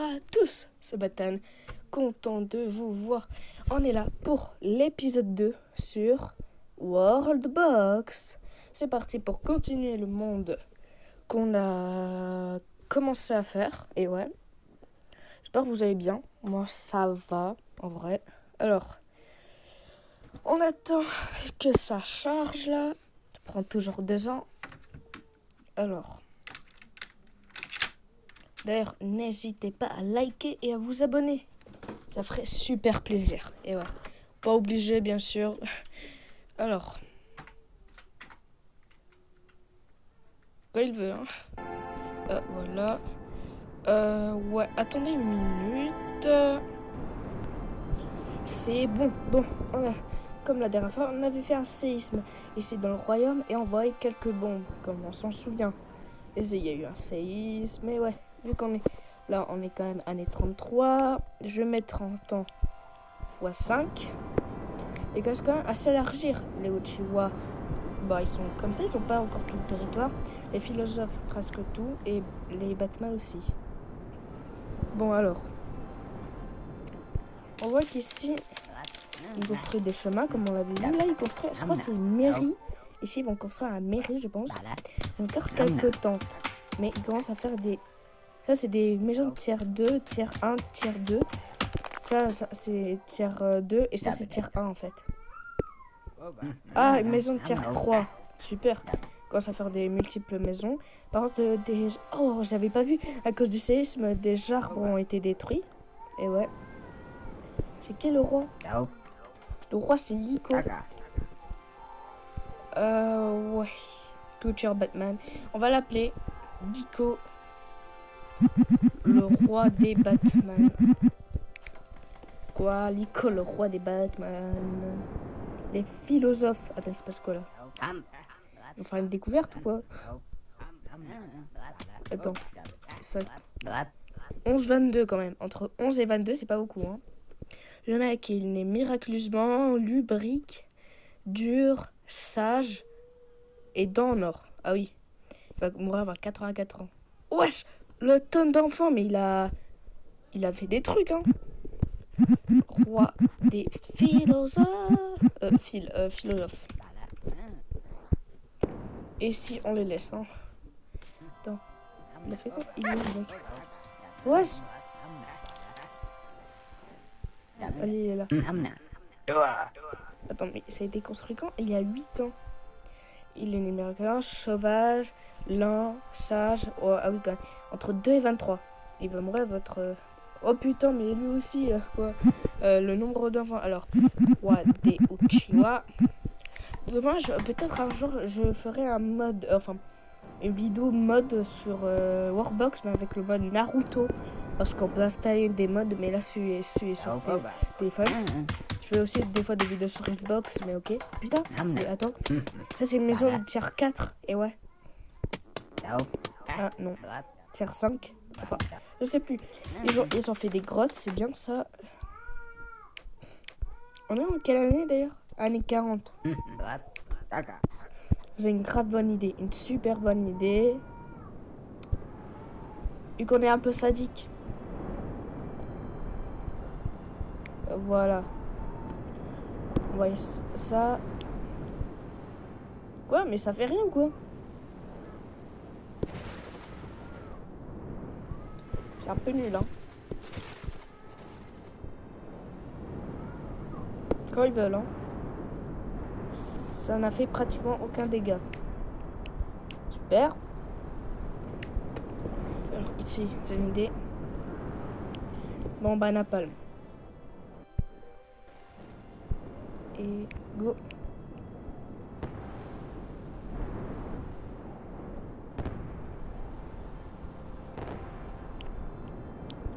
à tous, c'est Batman, content de vous voir. On est là pour l'épisode 2 sur World Box. C'est parti pour continuer le monde qu'on a commencé à faire. Et ouais, j'espère que vous allez bien. Moi ça va en vrai. Alors, on attend que ça charge là. Ça prend toujours 2 ans. Alors, d'ailleurs, n'hésitez pas à liker et à vous abonner. Ça ferait super plaisir. Et ouais, pas obligé bien sûr. Alors, quand il veut, hein. Voilà. Ouais, attendez une minute. C'est bon. Comme la dernière fois, on avait fait un séisme ici dans le royaume et envoyé quelques bombes, comme on s'en souvient. Et il y a eu un séisme, mais ouais, vu qu'on est là, on est quand même année 33. Je vais mettre en temps x 5. Et quand même à s'élargir, les Uchiwa, ils sont comme ça, ils n'ont pas encore tout le territoire. Les philosophes, presque tout, et les Batman aussi. Bon alors, on voit qu'ici, ils construisent des chemins, comme on l'avait vu. Là, ils construisent, je crois que c'est une mairie. Ici, ils vont construire la mairie, je pense. Il y a encore quelques tentes. Mais ils commencent à faire des... Ça, c'est des maisons de tiers 2, tiers 1, tiers 2. Ça c'est tiers 2 et ça, c'est tiers 1, en fait. Ah, une maison de tiers 3. Super. Ils commencent à faire des multiples maisons. Par contre, Oh, j'avais pas vu. À cause du séisme, des arbres ont été détruits. Et ouais. C'est qui le roi? Le roi, c'est Liko. Ouais. Future Batman. On va l'appeler Liko, le roi des Batman. Quoi? Liko, le roi des Batman. Les philosophes. Attends, il se passe quoi là? On va faire une découverte ou quoi? Attends. 11-22 quand même. Entre 11 et 22, c'est pas beaucoup, hein. Il y en a qui est né miraculeusement, lubrique, dur, sage et dents en or. Ah oui. Il va mourir à 84 ans. Wesh! Le tonne d'enfants, mais il a fait des trucs, hein. Roi des philosophes. Philosophes. Et si on les laisse, hein? Attends. Il a fait quoi? Il est où, le mec? Wesh! Allez, il est là. Attends, mais ça a été construit quand? Il y a 8 ans. Il est numérique sauvage, lent, sage. Oh, ah oui, quand même. Entre 2 et 23. Il va mourir votre... Oh putain, mais lui aussi, quoi. Le nombre d'enfants. Alors, roi des Uchiwa. Dommage, peut-être un jour, je ferai un mode... une vidéo mode sur Workbox, mais avec le mode Naruto. Parce qu'on peut installer des modes, mais là, celui sur téléphone. Je fais aussi des fois des vidéos sur Xbox, mais ok. Putain, mais attends. Ça, c'est une maison de tiers 4, et ouais. Ah, non. Tiers 5. Enfin, je sais plus. Ils ont fait des grottes, c'est bien ça. On est en quelle année, d'ailleurs? Année 40. C'est une grave bonne idée. Une super bonne idée. Vu qu'on est un peu sadique. Voilà. On voit ça. Quoi? Mais ça fait rien ou quoi? C'est un peu nul, hein. Quand ils veulent, hein. Ça n'a fait pratiquement aucun dégât. Super. Alors ici, j'ai une idée. Bon, napalm. Et go.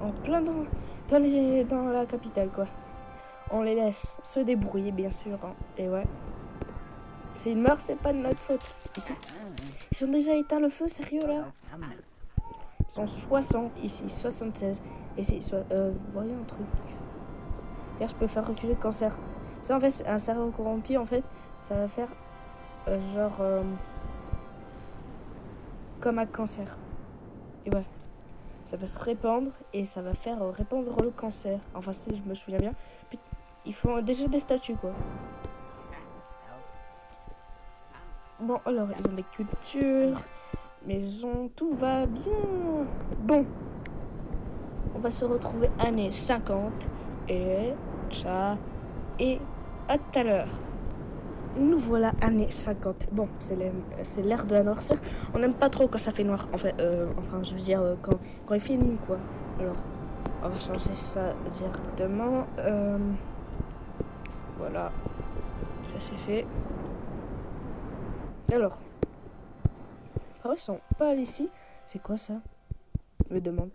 En plein dans la capitale, quoi. On les laisse se débrouiller, bien sûr, hein. Et ouais. S'ils meurent, c'est pas de notre faute. Ils ont déjà éteint le feu, sérieux, là? Ils sont 60, ici, 76. Ici, voyez un truc. D'ailleurs, je peux faire reculer le cancer. Ça, en fait, c'est un cerveau corrompu, en fait. Ça va faire, comme un cancer. Et ouais. ça va se répandre et ça va faire répandre le cancer. Enfin, si je me souviens bien. Puis, ils font déjà des statues, quoi. Bon, alors, ils ont des cultures, maisons, tout va bien. Bon, on va se retrouver années 50 et ciao et à tout à l'heure. Nous voilà années 50. Bon, c'est l'ère de la noirceur. On n'aime pas trop quand ça fait noir. Enfin, je veux dire, quand il fait nuit, quoi. Alors, on va changer ça directement. Voilà, ça c'est fait. Alors, ils sont pas allés ici. C'est quoi ça? Je me demande.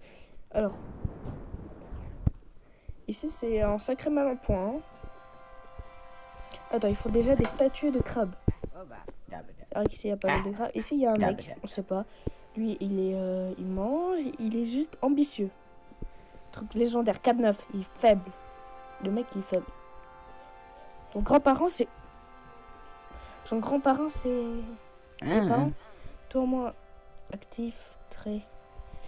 Alors, ici c'est un sacré mal en point. Hein. Attends, il faut déjà des statues de crabes. Alors qu'ici il y a pas mal de crabes. Ici il y a un mec, on sait pas. Lui il mange, il est juste ambitieux. Truc légendaire, 4-9, il est faible. Le mec il est faible. Son grand-parent c'est... Mes parents. Toi moi, actif, très...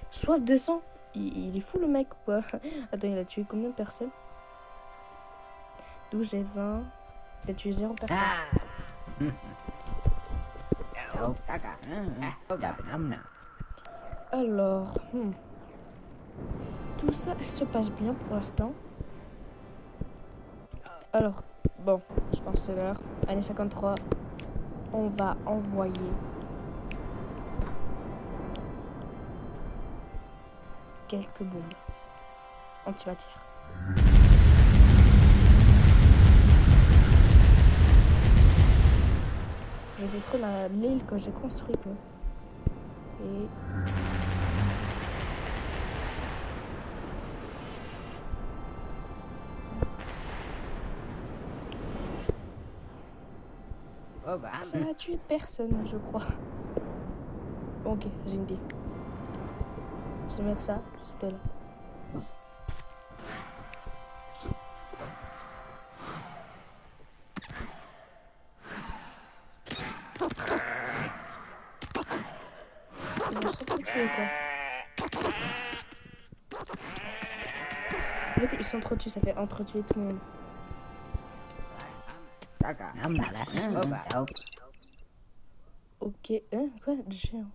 Soif de sang. Il est fou le mec ou quoi? Attends, il a tué combien de personnes? 12 et 20. Il a tué 0 personnes. Alors, tout ça se passe bien pour l'instant. Alors, bon, je pense que c'est l'heure. Année 53, on va envoyer quelques bombes antimatière. Je détruis l'île que j'ai construite, quoi. Et... ça n'a tué personne, je crois. Bon, ok, j'ai une idée. Je vais mettre ça juste là. Ils vont s'entretuer, quoi. En fait, ils s'entretuent, ça fait entretuer tout le monde. Ok, quoi? Géant.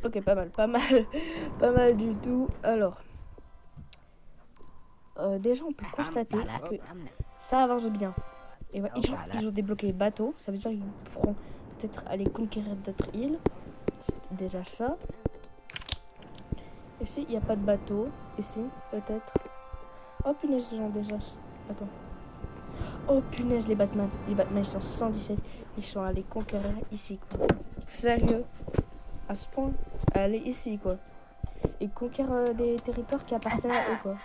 Ok, pas mal du tout. Alors, déjà on peut constater que ça avance bien. Et ouais, ils ont débloqué les bateaux, ça veut dire qu'ils pourront peut-être aller conquérir d'autres îles. C'est déjà ça. Ici, il n'y a pas de bateau. Ici, peut-être. Oh punaise, ils ont déjà... Attends. Oh punaise, les Batman. Les Batman, ils sont 117. Ils sont allés conquérir ici, quoi. Sérieux? À ce point? Aller ici, quoi. Et conquérir des territoires qui appartiennent à eux, quoi.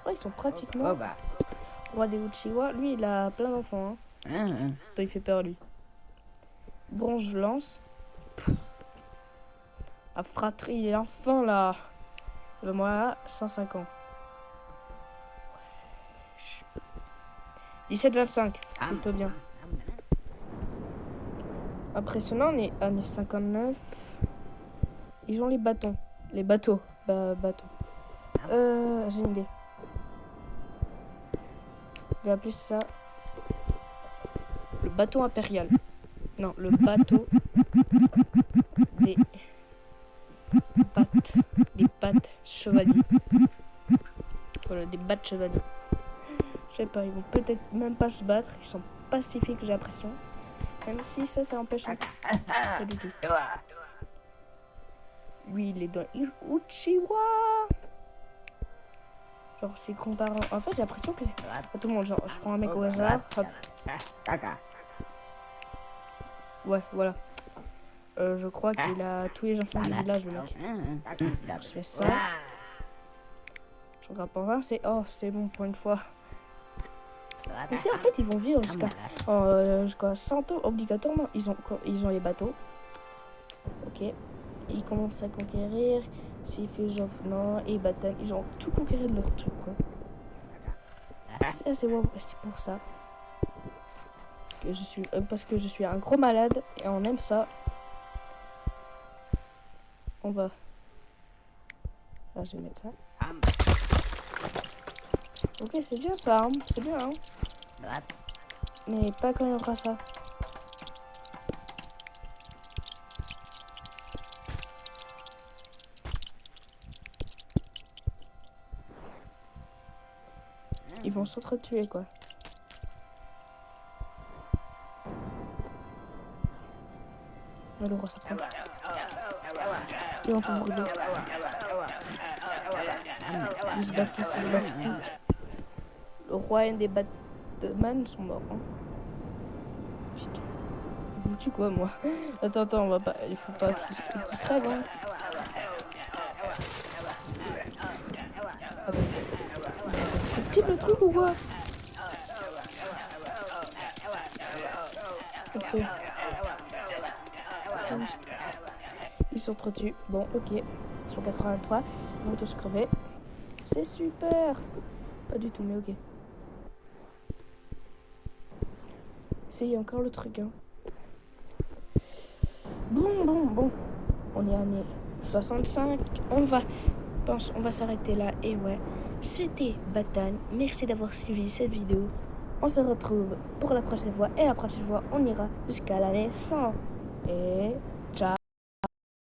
Oh, ils sont pratiquement... Roi des Uchiwa, lui, il a plein d'enfants, hein. Attends, il fait peur, lui. Bronze lance. La fratrie, il est enfin là. Le moi, 105 ans. 17-25, plutôt bien. Impressionnant, on est années 59. Ils ont les bâtons. Les bateaux. Bateaux. J'ai une idée. Je vais appeler ça le bateau impérial. Non, le bateau des pattes chevaliers. Voilà, des battes chevaliers. Je sais pas, ils vont peut-être même pas se battre. Ils sont pacifiques, j'ai l'impression. Même si ça empêche pas du tout. Lui, il est dans Uchiwa. Genre, ses grands-parents. En fait, j'ai l'impression que c'est tout le monde. Genre, je prends un mec au hasard. Hop. Ouais, voilà. Je crois qu'il a tous les enfants du village, le mec. Je fais ça. Je regarde pas voir, c'est bon pour une fois. Mais si, en fait, ils vont vivre jusqu'à 100 ans obligatoirement. Ils ont les bateaux. Ok. Ils commencent à conquérir. S'il fait genre, non, et Batan, ils ont tout conquéri de leur truc, quoi. C'est assez wow. C'est pour ça que je suis... parce que je suis un gros malade et on aime ça. On va... Ah, je vais mettre ça. Ok, c'est bien ça, hein. C'est bien, hein. Mais pas quand il y aura ça. Ils vont s'entretuer, quoi. On le roi s'approche. Ils vont tout brûler. Ils se battent tous, ils se battent tous. Le roi et des Batman sont morts. Hein. Putain. Vous tuez quoi, moi? Attends, on va pas... Il faut pas qu'ils crèvent, hein. Attends. C'est le truc ou quoi? Okay. Ils s'entretuent. Bon, ok. Ils sont 83. Ils vont tous crever. C'est super. Pas du tout, mais ok. Essayez encore le truc, hein. Bon. On est année 65. On va s'arrêter là. Et ouais, c'était Batman. Merci d'avoir suivi cette vidéo. On se retrouve pour la prochaine fois. Et la prochaine fois, on ira jusqu'à l'année 100. Et...